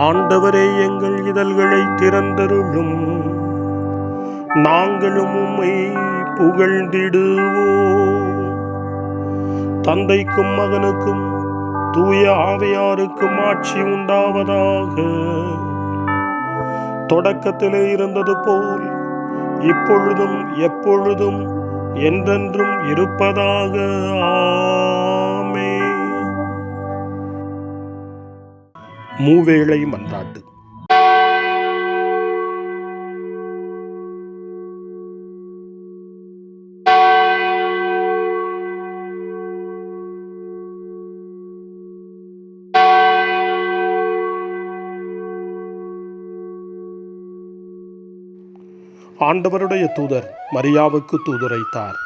ஆண்டவரே, எங்கள் இதழ்களை திறந்தருளும், நாங்களும் உம்மை புகழ்ந்திடுவோம். தந்தைக்கும் மகனுக்கும் தூய ஆவியாருக்கும் ஆட்சி உண்டாவதாக. தொடக்கத்திலே இருந்தது போல் இப்பொழுதும் எப்பொழுதும் என்றென்றும் இருப்பதாக. ஆமென். மூவேளை மன்றாட்டு. ஆண்டவருடைய தூதர் மரியாவுக்கு தூதுரைத்தார்.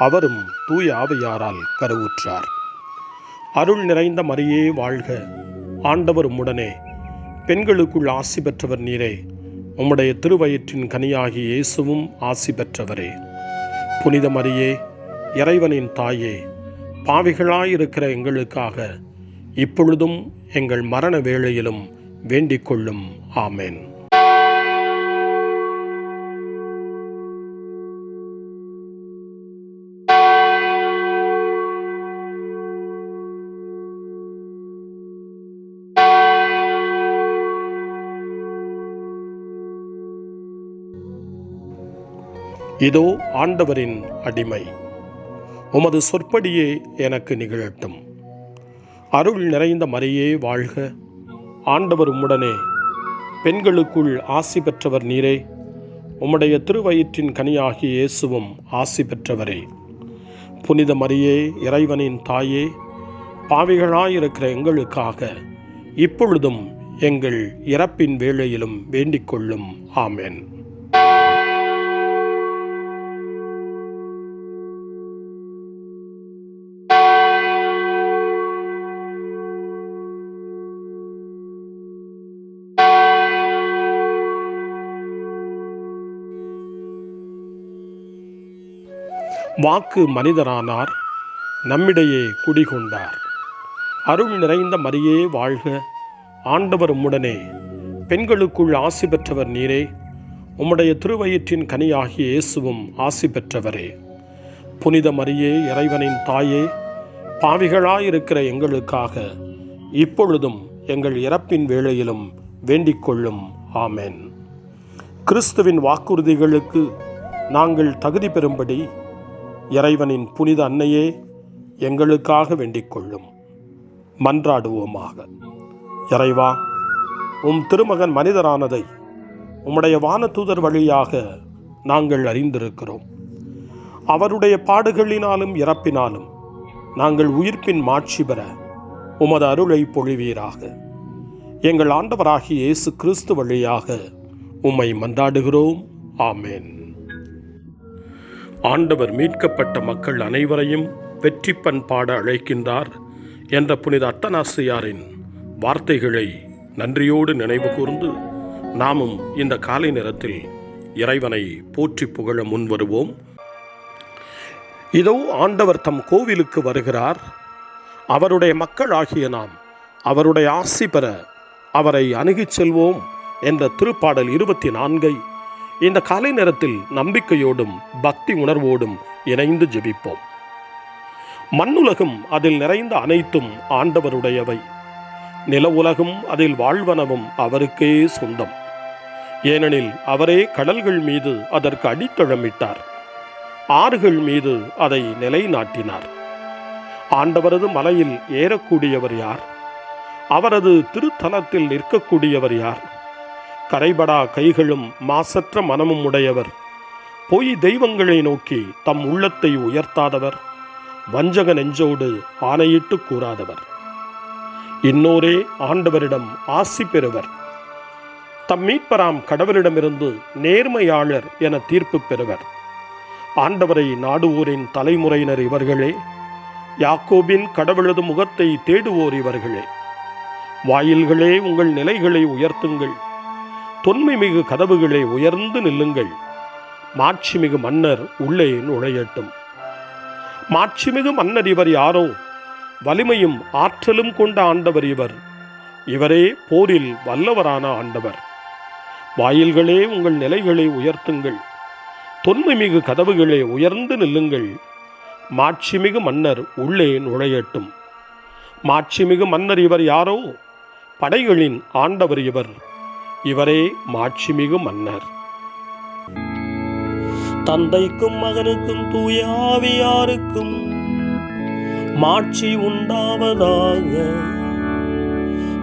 அவரும் தூய ஆவியாரால் கருவுற்றார். அருள் நிறைந்த மரியே வாழ்க, ஆண்டவர் உம்முடனே, பெண்களுக்குள் ஆசி பெற்றவர் நீரே. உம்முடைய திருவயிற்றின் கனியாகிய இயேசுவும் ஆசி பெற்றவரே. புனித மரியே, இறைவனின் தாயே, பாவிகளாயிருக்கிற எங்களுக்காக இப்பொழுதும் எங்கள் மரண வேளையிலும் வேண்டிக் கொள்ளும். ஆமென். இதோ ஆண்டவரின் அடிமை, உமது சொற்படியே எனக்கு நிகழட்டும். அருள் நிறைந்த மரியே வாழ்க, ஆண்டவர் உம்முடனே, பெண்களுக்குள் ஆசி பெற்றவர் நீரே. உம்முடைய திருவயிற்றின் கனியாகிய இயேசுவும் ஆசி பெற்றவரே. புனித மரியே, இறைவனின் தாயே, பாவிகளாயிருக்கிற எங்களுக்காக இப்பொழுதும் எங்கள் இறப்பின் வேளையிலும் வேண்டிக் கொள்ளும். ஆமென். வாக்கு மனிதரானார், நம்மிடையே குடிகொண்டார். அருள் நிறைந்த மரியே வாழ்க, ஆண்டவர் உம்முடனே, பெண்களுக்குள் ஆசி பெற்றவர் நீரே. உம்முடைய திருவயிற்றின் கனியாகிய இயேசுவும் ஆசி பெற்றவரே. புனித மரியே, இறைவனின் தாயே, பாவிகளாயிருக்கிற எங்களுக்காக இப்பொழுதும் எங்கள் இறப்பின் வேளையிலும் வேண்டிக் கொள்ளும். ஆமென். கிறிஸ்துவின் வாக்குறுதிகளுக்கு நாங்கள் தகுதி பெறும்படி இறைவனின் புனித அன்னையே, எங்களுக்காக வேண்டிக் கொள்ளும். மன்றாடுவோமாக. இறைவா, உம் திருமகன் மனிதரானதை உம்முடைய வானதூதர் வழியாக நாங்கள் அறிந்திருக்கிறோம். அவருடைய பாடுகளினாலும் இறப்பினாலும் நாங்கள் உயிர்ப்பின் மாட்சி பெற உமது அருளை பொழிவீராக. எங்கள் ஆண்டவராகிய இயேசு கிறிஸ்து வழியாக உம்மை மன்றாடுகிறோம். ஆமென். ஆண்டவர் மீட்கப்பட்ட மக்கள் அனைவரையும் வெற்றி பண்பாட அழைக்கின்றார் என்ற புனித அத்தனாசியாரின் வார்த்தைகளை நன்றியோடு நினைவு கூர்ந்து நாமும் இந்த காலை நேரத்தில் இறைவனை போற்றி புகழ முன்வருவோம். இதோ ஆண்டவர் தம் கோவிலுக்கு வருகிறார். அவருடைய மக்களாகிய நாம் அவருடைய ஆசி பெற அவரை அணுகிச் செல்வோம் என்ற திருப்பாடல் 24 இந்த காலை நேரத்தில் நம்பிக்கையோடும் பக்தி உணர்வோடும் இணைந்து ஜெபிப்போம். மண்ணுலகும் அதில் நிறைந்த அனைத்தும் ஆண்டவருடையவை. நில உலகும் அதில் வாழ்வனவும் அவருக்கே சொந்தம். ஏனெனில் அவரே கடல்கள் மீது அதற்கு அடித்தளமிட்டார், ஆறுகள் மீது அதை நிலைநாட்டினார். ஆண்டவரது மலையில் ஏறக்கூடியவர் யார்? அவரது திருத்தலத்தில் நிற்கக்கூடியவர் யார்? கரைபடா கைகளும் மாசற்ற மனமும் உடையவர், பொய் தெய்வங்களை நோக்கி தம் உள்ளத்தை உயர்த்தாதவர், வஞ்சக நெஞ்சோடு ஆணையிட்டு கூறாதவர். இன்னோரே ஆண்டவரிடம் ஆசி பெறுவர். தம் மீட்பராம் கடவுளிடமிருந்து நேர்மையாளர் என தீர்ப்பு பெறுவர். ஆண்டவரை நாடுவோரின் தலைமுறையினர் இவர்களே. யாக்கோபின் கடவுளது முகத்தை தேடுவோர் இவர்களே. வாயில்களே, உங்கள் நிலைகளை உயர்த்துங்கள். தொன்மை மிகு கதவுகளை உயர்ந்து நில்லுங்கள். மாட்சிமிகு மன்னர் உள்ளே நுழையட்டும். மாட்சிமிகு மன்னர் இவர் யாரோ? வலிமையும் ஆற்றலும் கொண்ட ஆண்டவர் இவர். இவரே போரில் வல்லவரான ஆண்டவர். வாயில்களே உங்கள் நிலைகளை உயர்த்துங்கள், தொன்மைமிகு கதவுகளே உயர்ந்து நில்லுங்கள். மாட்சிமிகு மன்னர் உள்ளே நுழையட்டும். மாட்சிமிகு மன்னர் இவர் யாரோ? படைகளின் ஆண்டவர் இவர். இவரே மாட்சிமிகு மன்னர். தந்தைக்கும் மகனுக்கும் தூய ஆவியாருக்கும் மாட்சி உண்டாவதாக.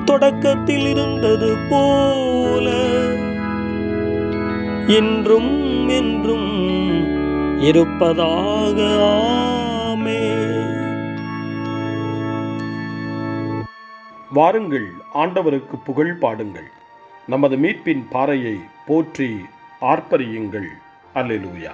தொடக்கத்தில் இருந்தது போல இன்றும் என்றும் இருப்பதாக. ஆமென். வாருங்கள், ஆண்டவருக்கு புகழ் பாடுங்கள். நமது மீட்பின் பாறையை போற்றி ஆர்ப்பரியுங்கள். அல்லேலூயா.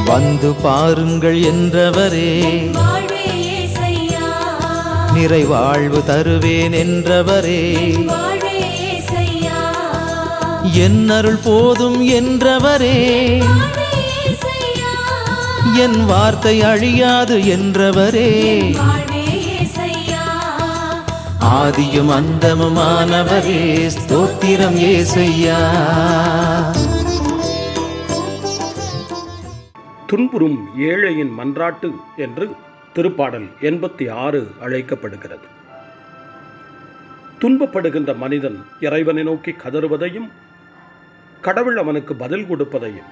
வந்து பாருங்கள் என்றவரே, நிறைவாழ்வு தருவேன் என்றவரே, என் அருள் போதும் என்றவரே, என் வார்த்தை அழியாது என்றவரே, ஆதியும் அந்தமுமானவரே, ஸ்தோத்திரம் இயேசையா. துன்புறும் ஏழையின் மன்றாட்டு என்று திருப்பாடல் 86 அழைக்கப்படுகிறது. துன்பப்படுகின்ற மனிதன் இறைவனை நோக்கி கதறுவதையும் கடவுள் அவனுக்கு பதில் கொடுப்பதையும்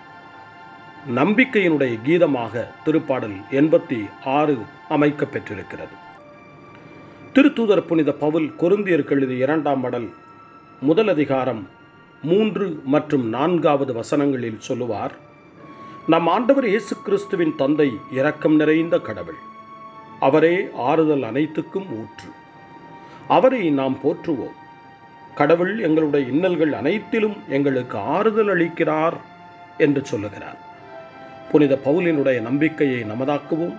நம்பிக்கையினுடைய கீதமாக திருப்பாடல் 86 அமைக்க பெற்றிருக்கிறது. திருத்தூதர் புனித பவுல் கொரிந்தியருக்கு எழுதிய 2ஆம் மடல் 1 அதிகாரம் 3 மற்றும் 4வது வசனங்களில் சொல்லுவார்: நம் ஆண்டவர் இயேசு கிறிஸ்துவின் தந்தை இரக்கம் நிறைந்த கடவுள். அவரே ஆறுதல் அனைத்துக்கும் ஊற்று. அவரை நாம் போற்றுவோம். கடவுள் எங்களுடைய இன்னல்கள் அனைத்திலும் எங்களுக்கு ஆறுதல் அளிக்கிறார் என்று சொல்லுகிறார். புனித பவுலினுடைய நம்பிக்கையை நமதாக்குவோம்.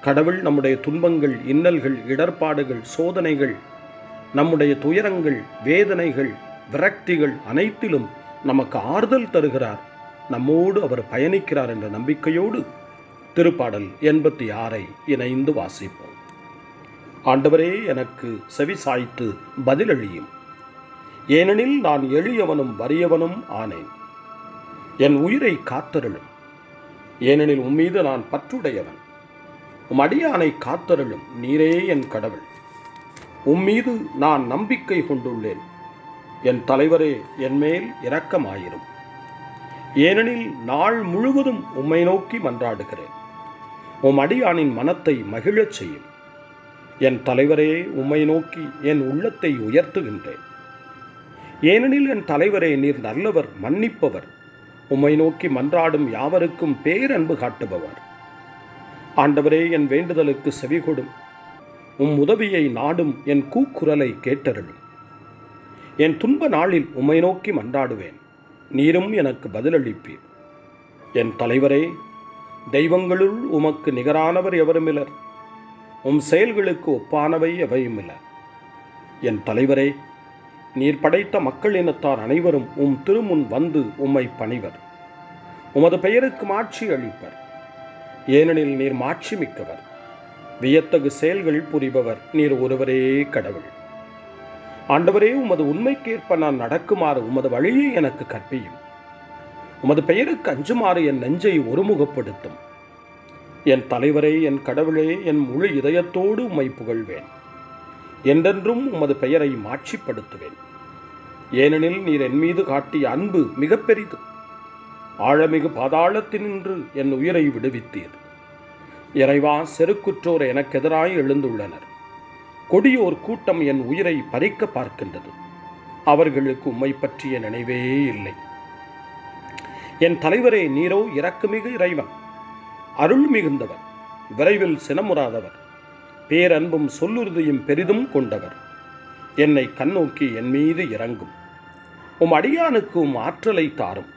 கடவுள் நம்முடைய துன்பங்கள், இன்னல்கள், இடர்பாடுகள், சோதனைகள், நம்முடைய துயரங்கள், வேதனைகள், விரக்திகள் அனைத்திலும் நமக்கு ஆறுதல் தருகிறார். நம்மோடு அவர் பயணிக்கிறார் என்ற நம்பிக்கையோடு திருப்பாடல் 86 இணைந்து வாசிப்போம். ஆண்டவரே, எனக்கு செவி சாய்த்து பதிலளியும். ஏனெனில் நான் எளியவனும் வறியவனும் ஆனேன். என் உயிரை காத்தருளும். ஏனெனில் உம்மீது நான் பற்றுடையவன். உம் அடியானை காத்தருளும். நீரே என் கடவுள். உம்மீது நான் நம்பிக்கை கொண்டுள்ளேன். என் தலைவரே, என் மேல் இரக்கமாயிரும். ஏனெனில் நாள் முழுவதும் உம்மை நோக்கி மன்றாடுகிறேன். உம் அடியானின் மனத்தை மகிழச் செய்யும். என் தலைவரே, உம்மை நோக்கி என் உள்ளத்தை உயர்த்துகின்றேன். ஏனெனில் என் தலைவரே, நீர் நல்லவர், மன்னிப்பவர், உம்மை நோக்கி மன்றாடும் யாவருக்கும் பேரன்பு காட்டுபவர். ஆண்டவரே, என் வேண்டுதலுக்கு செவிகொடும். உம் உதவியை நாடும் என் கூக்குரலை கேட்டருளும். என் துன்ப நாளில் உம்மை நோக்கி மன்றாடுவேன். நீரும் எனக்கு பதிலளிப்பீர். என் தலைவரே, தெய்வங்களுள் உமக்கு நிகரானவர் எவருமிலர். உம் செயல்களுக்கு ஒப்பானவை எவையுமில்ல. என் தலைவரே, நீர் படைத்த மக்கள் இனத்தார் அனைவரும் உம் திருமுன் வந்து உம்மை பணிவர். உமது பெயருக்கு மாட்சி அளிப்பர். ஏனெனில் நீர் மாட்சி மிக்கவர். வியத்தகு செயல்கள் புரிபவர். நீர் ஒருவரே கடவுள். ஆண்டவரே, உமது உண்மைக்கேற்ப நான் நடக்குமாறு உமது வழியை எனக்கு கற்பியும். உமது பெயருக்கு அஞ்சுமாறு என் நெஞ்சை ஒருமுகப்படுத்தும். என் தலைவரே, என் கடவுளே, என் முழு இதயத்தோடு உம்மை புகழ்வேன். என்றென்றும் உமது பெயரை மாட்சிப்படுத்துவேன். ஏனெனில் நீர் என் மீது காட்டிய அன்பு மிக பெரிது. ஆழமிகு பாதாளத்தினின்று என் உயிரை விடுவித்தீர். இறைவா, செருக்குற்றோர் எனக்கு எதிராய் எழுந்துள்ளனர். கொடியோர் கூட்டம் என் உயிரை பறிக்க பார்க்கின்றது. அவர்களுக்கு உம்மை பற்றிய நினைவே இல்லை. என் தலைவரே, நீரோ இரக்கமிகு இறைவன், அருள் மிகுந்தவர், விரைவில் சினமுறாதவர், பேரன்பும் சொல்லுறுதியும் பெரிதும் கொண்டவர். என்னை கண்ணோக்கி என் மீது இறங்கும். உம் அடியானுக்கு உம் ஆற்றலை தாரும்.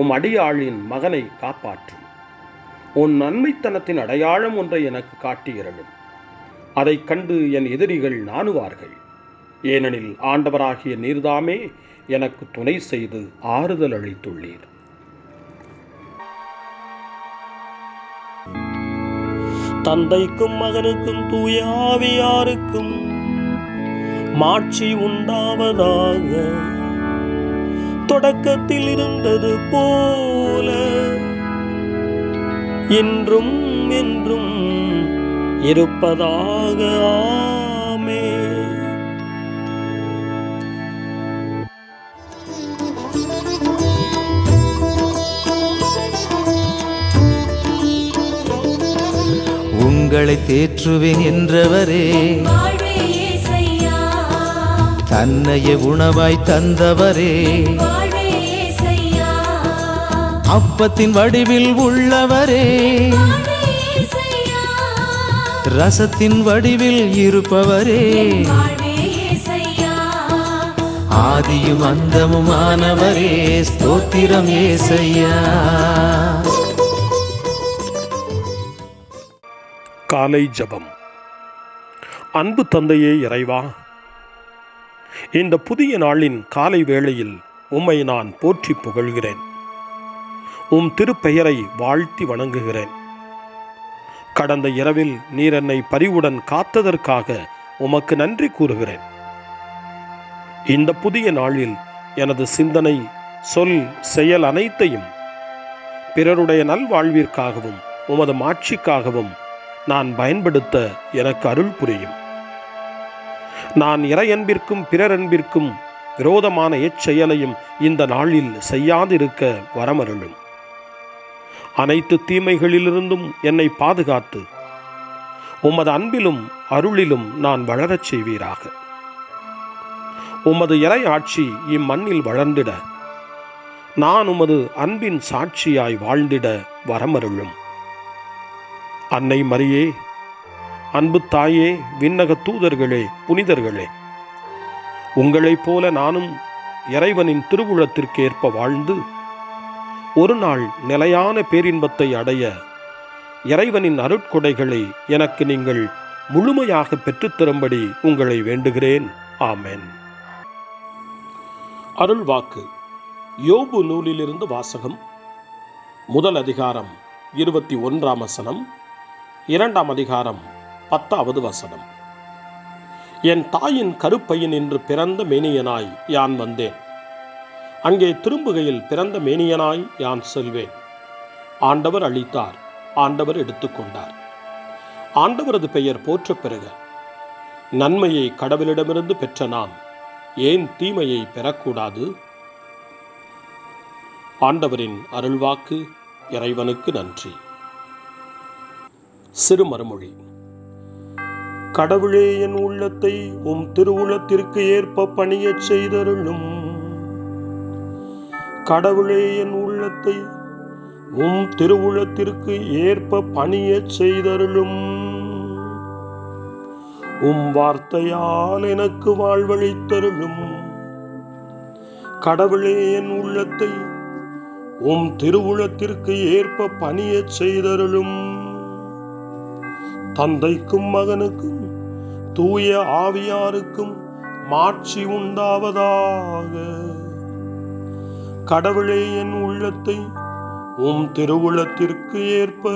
உம் அடியாளின் மகனை காப்பாற்றும். உன் நன்மைத்தனத்தின் அடையாளம் ஒன்றை எனக்கு காட்டியிருளும். அதைக் கண்டு என் எதிரிகள் நாணுவார்கள். ஏனெனில் ஆண்டவராகிய நீர்தாமே எனக்கு துணை செய்து ஆறுதல் அளித்துள்ளீர். தந்தைக்கும் மகனுக்கும் தூய ஆவியாருக்கும் மாட்சி உண்டாவதாக. தொடக்கத்தில் இருந்தது போல இன்றும் என்றும் இருப்பதாக. ஆமென். உங்களை தேற்றுவேன் என்றவரே, தன்னையே உணவாய் தந்தவரே, அப்பத்தின் வடிவில் உள்ளவரே, ரசத்தின் வடிவில் இருப்பவரே, ஆதியும் அந்தமுமானவரே, ஸ்தோத்திரம் ஏசையா. காலை ஜெபம். அன்பு தந்தையே இறைவா, இந்த புதிய நாளின் காலை வேளையில் உம்மை நான் போற்றி புகழ்கிறேன். உம் திருப்பெயரை வாழ்த்தி வணங்குகிறேன். கடந்த இரவில் நீர் என்னை பரிவுடன் காத்ததற்காக உமக்கு நன்றி கூறுகிறேன். இந்த புதிய நாளில் எனது சிந்தனை, சொல், செயல் அனைத்தையும் பிறருடைய நல்வாழ்விற்காகவும் உமது மாட்சிக்காகவும் நான் பயன்படுத்த எனக்கு அருள் புரியும். நான் இறையன்பிற்கும் பிறரன்பிற்கும் விரோதமான எச்செயலையும் இந்த நாளில் செய்யாதிருக்க வரமருளும். அனைத்து தீமைகளிலிருந்தும் என்னை பாதுகாத்து உமது அன்பிலும் அருளிலும் நான் வளரச் செய்வீராக. உமது இறை ஆட்சி இம்மண்ணில் வளர்ந்திட நான் உமது அன்பின் சாட்சியாய் வாழ்ந்திட வரமருளும். அன்னை மரியே, அன்பு தாயே, விண்ணக தூதர்களே, புனிதர்களே, உங்களைப் போல நானும் இறைவனின் திருவுளத்திற்கு ஏற்ப வாழ்ந்து ஒரு நாள் நிலையான பேரின்பத்தை அடைய இறைவனின் அருட்கொடைகளை எனக்கு நீங்கள் முழுமையாக பெற்றுத்தரும்படி உங்களை வேண்டுகிறேன். ஆமென். அருள்வாக்கு. யோபு நூலிலிருந்து வாசகம். முதல் அதிகாரம் 21ஆம் வசனம், 2ஆம் அதிகாரம் 10வது வசனம். என் தாயின் கருப்பையினின்று பிறந்த மேனியனாய் யான் வந்தேன். அங்கே திரும்புகையில் பிறந்த மேனியனாய் யான் செல்வேன். ஆண்டவர் அளித்தார், ஆண்டவர் எடுத்துக்கொண்டார். ஆண்டவரது பெயர் போற்றப் பெறுக. நன்மையை கடவுளிடமிருந்து பெற்ற நாம் ஏன் தீமையை பெறக்கூடாது? ஆண்டவரின் அருள்வாக்கு. இறைவனுக்கு நன்றி. சிறு மறுமொழி. கடவுளே, என் உள்ளத்தை உம் திருவுளத்திற்கு ஏற்ப பணியச் செய்தருளும். கடவுளே, என் உள்ளத்தை உம் திருவுளத்திற்கு ஏற்ப பணியச் செய்தருளும். உம் வார்த்தையால் எனக்கு வாழ்வளித்தருளும். கடவுளே, என் உள்ளத்தை உம் திருவுளத்திற்கு ஏற்ப பணியச் செய்தருளும். தந்தைக்கும் மகனுக்கும் தூய ஆவியாருக்கும் மாட்சி உண்டாவதாக. கடவுளே, என் உள்ளத்தை உம் திருவுளத்திற்கு ஏற்ப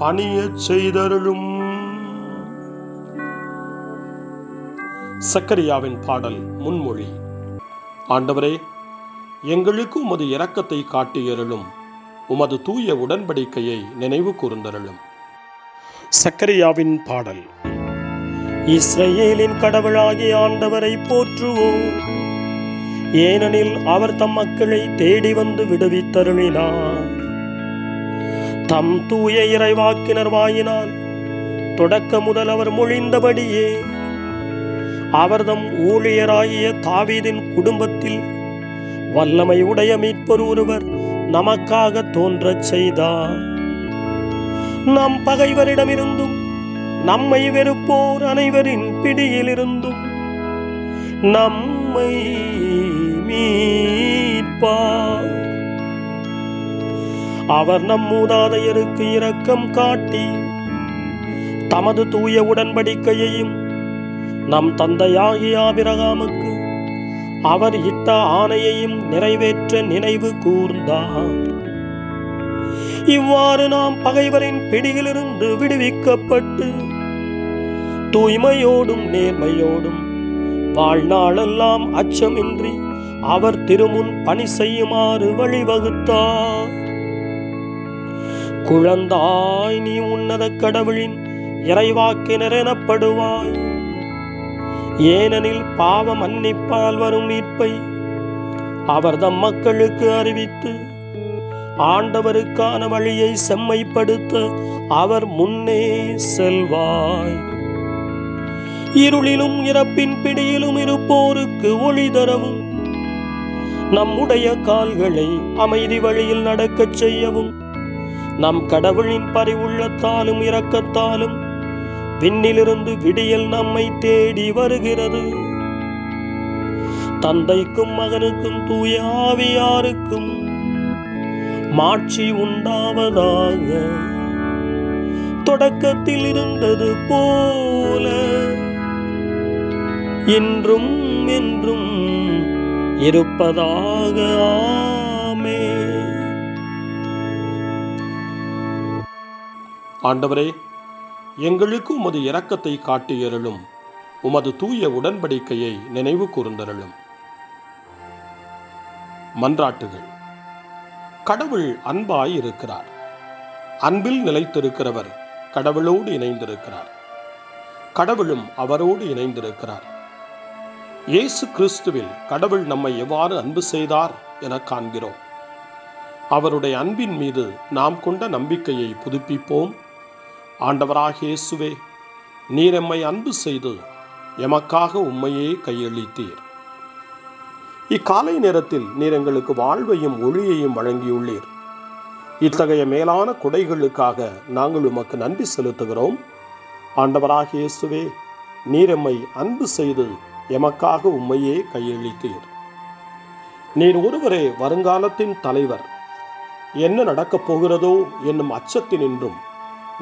பணியச் செய்தருளும். சக்கரியாவின் பாடல் முன்மொழி. ஆண்டவரே, எங்களுக்கு உமது இரக்கத்தை காட்டியருளும். உமது தூய உடன்படிக்கையை நினைவு கூர்ந்தருளும். சக்கரியாவின் பாடல். இஸ்ரவேலின் கடவுளாகிய ஆண்டவரை போற்றுவோம். ஏனெனில் அவர் தம் மக்களை தேடி வந்து விடுவித்தருளினார். தம் தூய இறைவாக்கினர் வாயினால் தொடக்க முதல் அவர் மொழிந்தபடியே அவர் தம் ஊழியராகிய தாவீதின் குடும்பத்தில் வல்லமை உடைய மீட்பர் ஒருவர் நமக்காக தோன்றச் செய்தார். நம் பகைவரிடமிருந்தும் நம்மை வெறுப்போர் அனைவரின் பிடியிலிருந்தும் நம்மை மீட்பார். அவர் நம் மூதாதையருக்கு இரக்கம் காட்டி தமது தூய உடன்படிக்கையையும் நம் தந்தையாகிய ஆபிரகாமுக்கு அவர் இட்ட ஆணையையும் நிறைவேற்ற நினைவு கூர்ந்தார். இவ்வாறு நாம் பகைவரின் பிடியிலிருந்து விடுவிக்கப்பட்டு தூய்மையோடும் நேர்மையோடும் வாழ்நாளெல்லாம் அச்சமின்றி அவர் திருமுன் பணி செய்யுமாறு வழிவகுத்தார். குழந்தாய், நீ உன்னத கடவுளின் இறைவாக்கினர் எனப்படுவாய். ஏனெனில் பாவ மன்னிப்பால் வரும் மீட்பை அவர் தம் மக்களுக்கு அறிவித்து ஆண்டவருக்கான வழியை செம்மைப்படுத்த அவர் முன்னே செல்வாய். இருளிலும் இறப்பின் பிடியிலும் இருப்போருக்கு ஒளி தரவும், நம்முடைய கால்களை அமைதி வழியில் நடக்கச் செய்யவும், நம் கடவுளின் பரிவுள்ளத்தாலும் இரக்கத்தாலும் விண்ணிலிருந்து விடியல் நம்மை தேடி வருகிறது. தந்தைக்கும் மகனுக்கும் தூய ஆவியாருக்கும் மாட்சி உண்டாவதாக. தொடக்கத்தில் இருந்தது போல இன்றும் என்றும் இருப்பதாக. ஆமென். ஆண்டவரே, எங்களுக்கு உமது இரக்கத்தை காட்டியருளும். உமது தூய உடன்படிக்கையை நினைவு கூர்ந்தருளும். மன்றாட்டுகள். கடவுள் அன்பாய் இருக்கிறார். அன்பில் நிலைத்திருக்கிறவர் கடவுளோடு இணைந்திருக்கிறார். கடவுளும் அவரோடு இணைந்திருக்கிறார். இயேசு கிறிஸ்துவில் கடவுள் நம்மை எவ்வாறு அன்பு செய்தார் என காண்கிறோம். அவருடைய அன்பின் மீது நாம் கொண்ட நம்பிக்கையை புதுப்பிப்போம். ஆண்டவராகிய இயேசுவே, நீர் எம்மை அன்பு செய்து எமக்காக உம்மையே கையளித்தீர். இக்காலை நேரத்தில் நீர் எங்களுக்கு வாழ்வையும் ஒளியையும் வழங்கியுள்ளீர். இத்தகைய மேலான கொடைகளுக்காக நாங்கள் உமக்கு நன்றி செலுத்துகிறோம். ஆண்டவராகிய இயேசுவே, நீர் எம்மை அன்பு செய்து எமக்காக உம்மையே கையளித்தீர். நீர் ஒருவரே வருங்காலத்தின் தலைவர். என்ன நடக்கப் போகிறதோ என்னும் அச்சத்தினின்றும்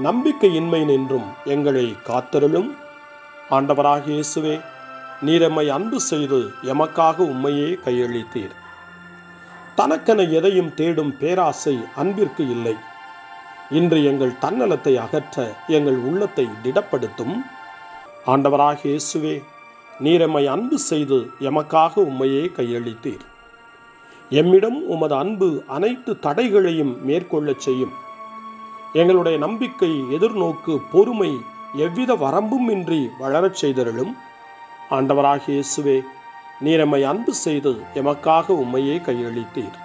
நம்பிக்கையின்மை நின்றும் எங்களை காத்தருளும். ஆண்டவராகிய இயேசுவே, நீர் எம்மை அன்பு செய்து எமக்காக உம்மையே கையளித்தீர். தனக்கென எதையும் தேடும் பேராசை அன்பிற்கு இல்லை. இன்று எங்கள் தன்னலத்தை அகற்ற எங்கள் உள்ளத்தை திடப்படுத்தும். ஆண்டவராகிய இயேசுவே, நீர் எம்மை அன்பு செய்து எமக்காக உம்மையே கையளித்தீர். எம்மிடம் உமது அன்பு அனைத்து தடைகளையும் மேற்கொள்ளச் செய்யும். எங்களுடைய நம்பிக்கை, எதிர்நோக்கு, பொறுமை எவ்வித வரம்பும் இன்றி வளரச் செய்தருளும். ஆண்டவராகிய இயேசுவே, நீர் எம்மை அன்பு செய்து எமக்காக உம்மையே கையளித்தீர்.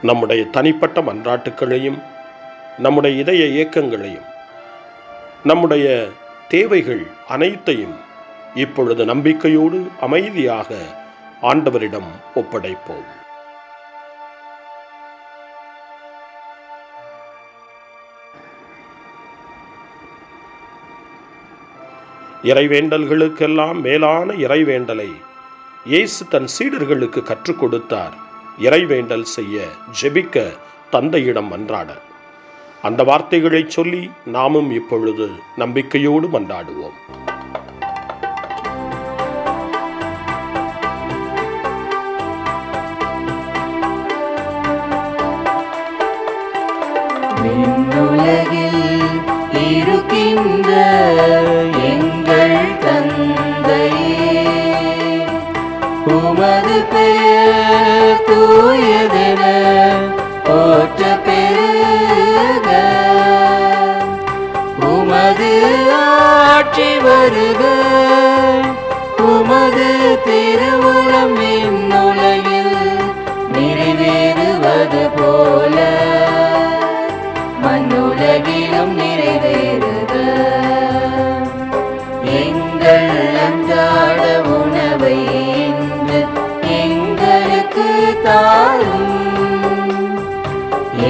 நம்முடைய தனிப்பட்ட மன்றாட்டுக்களையும் நம்முடைய இதய இயக்கங்களையும் நம்முடைய தேவைகள் அனைத்தையும் இப்பொழுது நம்பிக்கையோடு அமைதியாக ஆண்டவரிடம் ஒப்படைப்போம். இறைவேண்டல்களுக்கெல்லாம் மேலான இறைவேண்டலை இயேசு தன் சீடர்களுக்கு கற்றுக் கொடுத்தார். இறைவேண்டல் செய்ய, ஜெபிக்க, தந்தையிடம் மன்றாட. அந்த வார்த்தைகளை சொல்லி நாமும் இப்பொழுது நம்பிக்கையோடு மன்றாடுவோம். விண்ணுலகில் இருக்கின்ற எங்கள் தந்தையே, உமது பெயர் தூயதென போற்ற பெறுக. உமது ஆட்சி வருக. உமது திருவுளம் விண்ணுலகில் நிறைவேறுவது போல மண்ணுலகிலும் நிறைவேறுக. எங்கள் அன்றாட உணவை இன்று எங்களுக்கு தாரும்.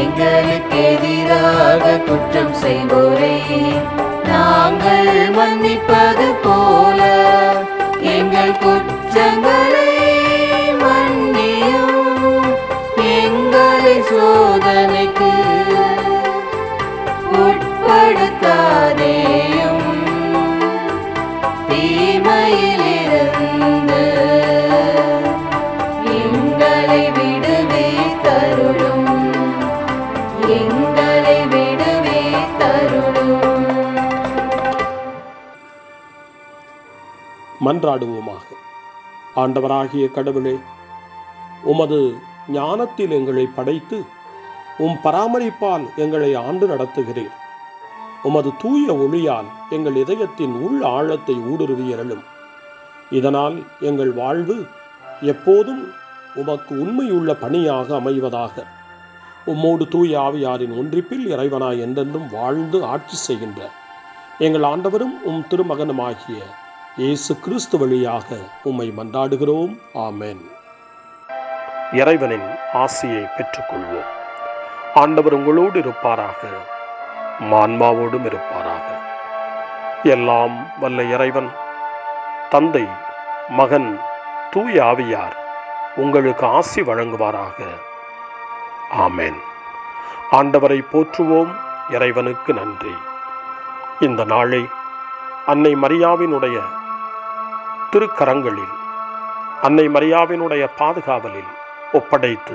எங்களுக்கு எதிராக குற்றம் செய்வோரை நாங்கள் மன்னிப்பது போல எங்கள் குற்றங்களை மன்னியும். எங்களை சோதனைக்கு உட்படுத்தாதேயும், மன்றாடுவோமாக. ஆண்டவராகிய கடவுளே, உமது ஞானத்தில் எங்களை படைத்து உம் பராமரிப்பால் எங்களை ஆண்டு நடத்துகிறீர். உமது தூய ஒளியால் எங்கள் இதயத்தின் உள் ஆழத்தை ஊடுருவியருளும். இதனால் எங்கள் வாழ்வு எப்போதும் உமக்கு உண்மையுள்ள பணியாக அமைவதாக. உம்மோடு தூய ஆவியாரின் ஒன்றிப்பில் இறைவனாய் என்றென்றும் வாழ்ந்து ஆட்சி செய்கின்ற எங்கள் ஆண்டவரும் உம் திருமகனுமாகிய இயேசு கிறிஸ்து வழியாக உம்மை மன்றாடுகிறோம். ஆமென். இறைவனின் ஆசியை பெற்றுக்கொள்வோம். ஆண்டவர் உங்களோடு இருப்பாராக, ஆன்மாவோடும் இருப்பாராக. எல்லாம் வல்ல இறைவன் தந்தை, மகன், தூய ஆவியார் உங்களுக்கு ஆசி வழங்குவாராக. ஆமென். ஆண்டவரை போற்றுவோம். இறைவனுக்கு நன்றி. இந்த நாளை அன்னை மரியாவினுடைய திருக்கரங்களில், அன்னை மரியாவினுடைய பாதுகாவலில் ஒப்படைத்து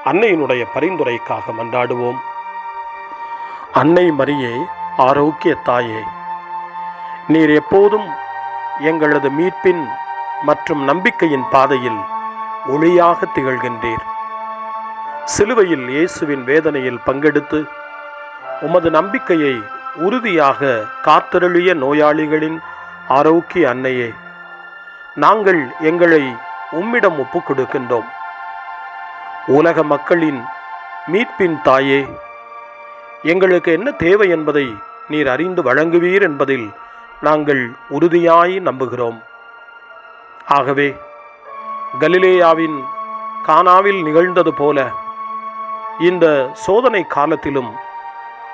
அன்னையினுடைய பரிந்துரைக்காக மன்றாடுவோம். அன்னை மரியே, ஆரோக்கிய தாயே, நீர் எப்போதும் எங்களது மீட்பின் மற்றும் நம்பிக்கையின் பாதையில் ஒளியாக திகழ்கின்றீர். சிலுவையில் இயேசுவின் வேதனையில் பங்கெடுத்து உமது நம்பிக்கையை உறுதியாக காத்தருளிய நோயாளிகளின் ஆரோக்கிய அன்னையே, நாங்கள் எங்களை உம்மிடம் ஒப்புக் கொடுக்கின்றோம். உலக மக்களின் மீட்பின் தாயே, எங்களுக்கு என்ன தேவை என்பதை நீர் அறிந்து வழங்குவீர் என்பதில் நாங்கள் உறுதியாய் நம்புகிறோம். ஆகவே கலிலேயாவின் கானாவில் நிகழ்ந்தது போல இந்த சோதனை காலத்திலும்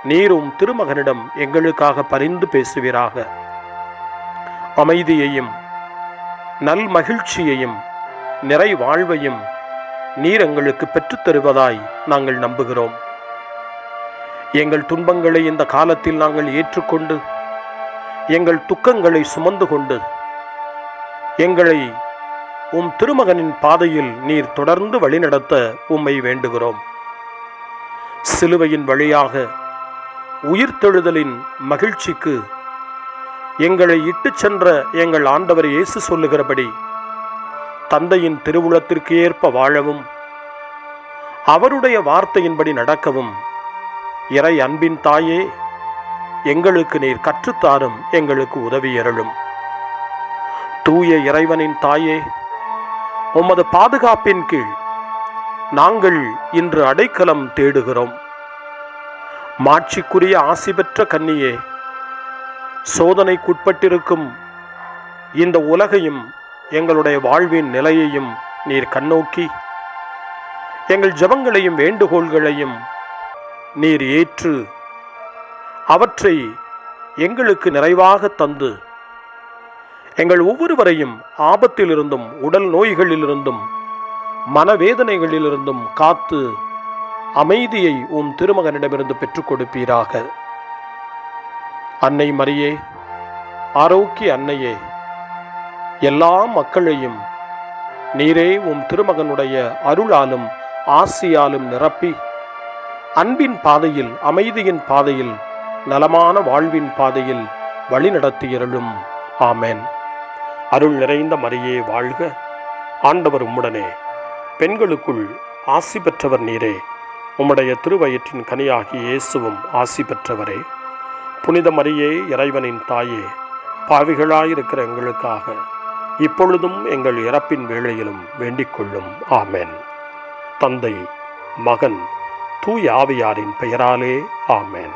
நீரும் திருமகனிடம் எங்களுக்காக பரிந்து பேசுவீராக. அமைதியையும் நல் மகிழ்ச்சியையும் நிறை வாழ்வையும் நீர் எங்களுக்கு பெற்றுத் தருவதாய் நாங்கள் நம்புகிறோம். எங்கள் துன்பங்களை இந்த காலத்தில் நாங்கள் ஏற்றுக்கொண்டு, எங்கள் துக்கங்களை சுமந்து கொண்டு, எங்களை உம் திருமகனின் பாதையில் நீர் தொடர்ந்து வழிநடத்த உம்மை வேண்டுகிறோம். சிலுவையின் வழியாக உயிர்த்தெழுதலின் மகிழ்ச்சிக்கு எங்களை இட்டுச் சென்ற எங்கள் ஆண்டவர் இயேசு சொல்லுகிறபடி தந்தையின் திருவுளத்திற்கு ஏற்ப வாழவும், அவருடைய வார்த்தையின்படி நடக்கவும் இறை அன்பின் தாயே, எங்களுக்கு நீர் கற்றுத்தாரும், எங்களுக்கு உதவியருளும். தூய இறைவனின் தாயே, உமது பாதுகாப்பின் கீழ் நாங்கள் இன்று அடைக்கலம் தேடுகிறோம். மாட்சிக்குரிய ஆசி பெற்ற கன்னியே, சோதனைக்குட்பட்டிருக்கும் இந்த உலகையும் எங்களுடைய வாழ்வின் நிலையையும் நீர் கண்ணோக்கி எங்கள் ஜெபங்களையும் வேண்டுகோள்களையும் நீர் ஏற்று அவற்றை எங்களுக்கு நிறைவாக தந்து எங்கள் ஒவ்வொருவரையும் ஆபத்திலிருந்தும் உடல் நோய்களிலிருந்தும் மனவேதனைகளிலிருந்தும் காத்து அமைதியை உம் திருமகனிடமிருந்து பெற்றுக் கொடுப்பீராக. அன்னை மரியே, ஆரோக்கிய அன்னையே, எல்லா மக்களையும் நீரே உம் திருமகனுடைய அருளாலும் ஆசியாலும் நிரப்பி அன்பின் பாதையில், அமைதியின் பாதையில், நலமான வாழ்வின் பாதையில் வழிநடத்தியருளும். ஆமென். அருள் நிறைந்த மரியே வாழ்க. ஆண்டவர் உம்முடனே, பெண்களுக்குள் ஆசி பெற்றவர் நீரே. உம்முடைய திருவயிற்றின் கனியாகிய இயேசுவும் ஆசி பெற்றவரே. புனித மரியே, இறைவனின் தாயே, பாவிகளாயிருக்கிற எங்களுக்காக இப்பொழுதும் எங்கள் இறப்பின் வேளையிலும் வேண்டிக் கொள்ளும். ஆமென். தந்தை, மகன், தூய ஆவியாரின் பெயராலே. ஆமென்.